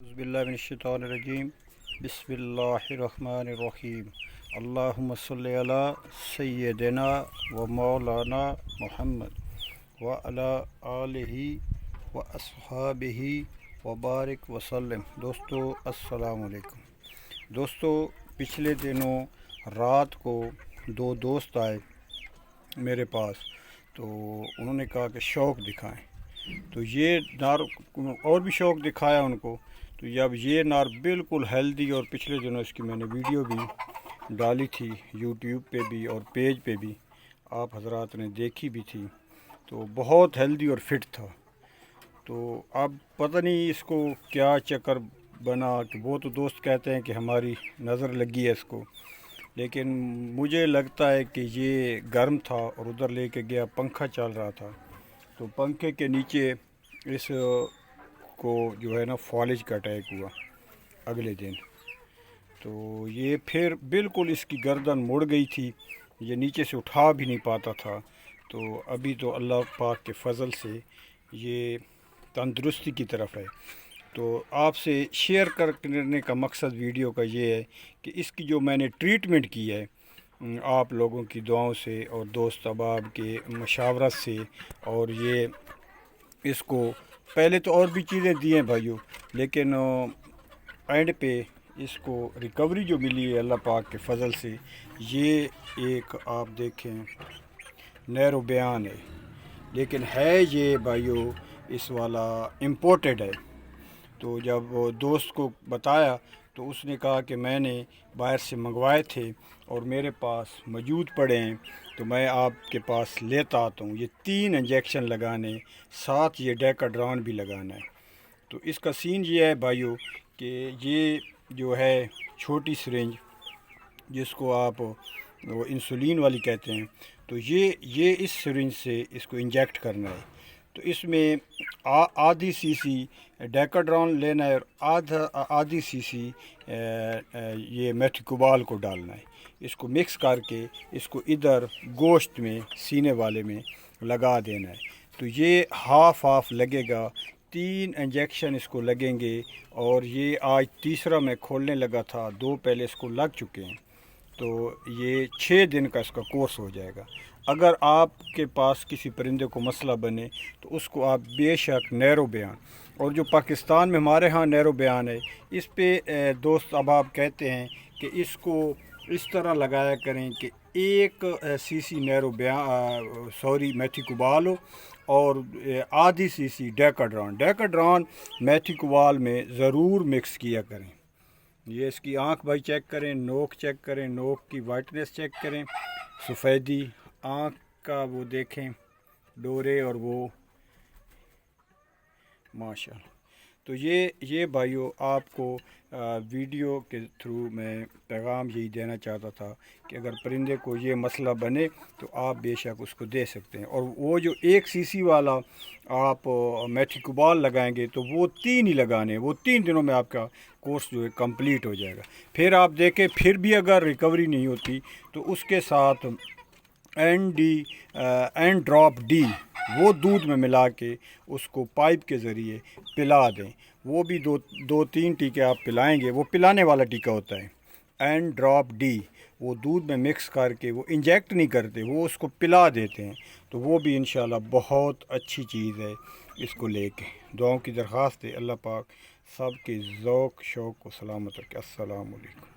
बिस्मिल्लाहिर्रहमानिर्रहीम बिस्मिल्लाहिर्रहमानिर्रहीम अल्लाहुम्मा सल्लि अला सय्यिदिना व मौलाना मुहम्मद व अला आलिहि व अस्हाबिहि व बारिक वसल्लम। दोस्तों अस्सलाम वालेकुम। दोस्तों पिछले दिनों रात को दो दोस्त आए मेरे पास, तो उन्होंने कहा कि शौक़ दिखाएं। तो ये नार और भी शौक़ दिखाया उनको। तो जब ये नार बिल्कुल हेल्दी, और पिछले दिनों इसकी मैंने वीडियो भी डाली थी यूट्यूब पे भी और पेज पे भी, आप हजरात ने देखी भी थी, तो बहुत हेल्दी और फिट था। तो अब पता नहीं इसको क्या चक्कर बना कि वो तो दोस्त कहते हैं कि हमारी नज़र लगी है इसको, लेकिन मुझे लगता है कि ये गर्म था और उधर लेके गया, पंखा चल रहा था, तो पंखे के नीचे इस को जो है ना फॉलिज का अटैक हुआ अगले दिन। तो ये फिर बिल्कुल इसकी गर्दन मुड़ गई थी, ये नीचे से उठा भी नहीं पाता था। तो अभी तो अल्लाह पाक के फ़ज़ल से ये तंदुरुस्ती की तरफ है। तो आपसे शेयर करने का मकसद वीडियो का ये है कि इसकी जो मैंने ट्रीटमेंट की है आप लोगों की दुआओं से और दोस्त अहबाब के मशावरत से, और ये इसको पहले तो और भी चीज़ें दी हैं भाइयों, लेकिन एंड पे इसको रिकवरी जो मिली है अल्लाह पाक के फ़ज़ल से, ये एक आप देखें नैरो बयान है, लेकिन है ये भाइयों इस वाला इम्पोर्टेड है। तो जब वो दोस्त को बताया तो उसने कहा कि मैंने बाहर से मंगवाए थे और मेरे पास मौजूद पड़े हैं, तो मैं आपके पास लेता आता हूँ। ये 3 इंजेक्शन लगाने, साथ ये डेकाड्रॉन भी लगाना है। तो इसका सीन ये है भाइयों कि ये जो है छोटी सिरिंज, जिसको आप वो इंसुलिन वाली कहते हैं, तो ये इस सिरिंज से इसको इंजेक्ट करना है। तो इसमें आधी सीसी डेकाड्रॉन लेना है और आधी सीसी ये मेथिकोबाल को डालना है। इसको मिक्स करके इसको इधर गोश्त में, सीने वाले में लगा देना है। तो ये हाफ लगेगा, 3 इंजेक्शन इसको लगेंगे, और ये आज तीसरा मैं खोलने लगा था, 2 पहले इसको लग चुके हैं। तो ये 6 दिन का इसका कोर्स हो जाएगा। अगर आपके पास किसी परिंदे को मसला बने तो उसको आप बेशक नैरो बयान, और जो पाकिस्तान में हमारे यहाँ नैरो बयान है, इस पे दोस्त अहबाब कहते हैं कि इसको इस तरह लगाया करें कि 1 सीसी नैरो बयान मेथिकोबाल हो और आधी सीसी डेकाड्रॉन मेथिकोबाल में ज़रूर मिक्स किया करें। ये इसकी आँख भाई चेक करें, नोक चेक करें, नोक की वाइटनेस चेक करें, सफ़ेदी आँख का वो देखें, डोरे, और वो माशाल्लाह। तो ये भाइयों आपको वीडियो के थ्रू मैं पैगाम यही देना चाहता था कि अगर परिंदे को ये मसला बने तो आप बेशक उसको दे सकते हैं। और वो जो 1 सीसी वाला आप मेथिकोबाल लगाएंगे तो वो 3 ही लगाने, वो 3 दिनों में आपका कोर्स जो है कंप्लीट हो जाएगा। फिर आप देखें, फिर भी अगर रिकवरी नहीं होती तो उसके साथ एन ड्रॉप डी वो दूध में मिला के उसको पाइप के ज़रिए पिला दें। वो भी दो तीन टीके आप पिलाएंगे, वो पिलाने वाला टीका होता है एन ड्रॉप डी, वो दूध में मिक्स करके, वो इंजेक्ट नहीं करते, वो उसको पिला देते हैं। तो वो भी इंशाल्लाह बहुत अच्छी चीज़ है। इसको लेके दुआओं की दरख्वास्त है, अल्लाह पाक सब के ज़ौक़ शौक़ को सलामत रखे। अस्सलाम वालेकुम।